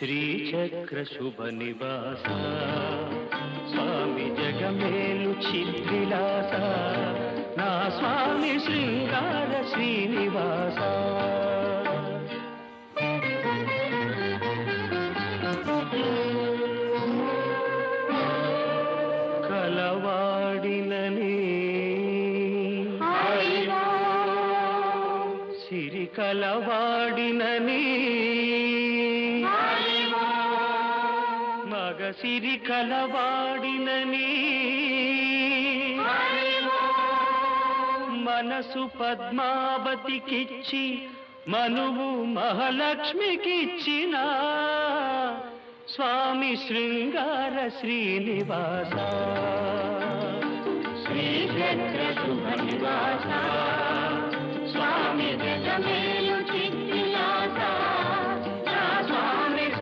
శ్రీచక్ర శుభ నివాస స్వామి జగమేలు చిద్విలాస నా స్వామి శృంగార శ్రీనివాస కలవాడినని సిరి కలవాడినని మగసిరి కలవాడినని మనసు పద్మావతికిచ్చి మనువు మహాలక్ష్మికిచ్చిన స్వామి శృంగార శ్రీనివాస శ్రీచక్ర శుభ నివాస స్వామి జగమే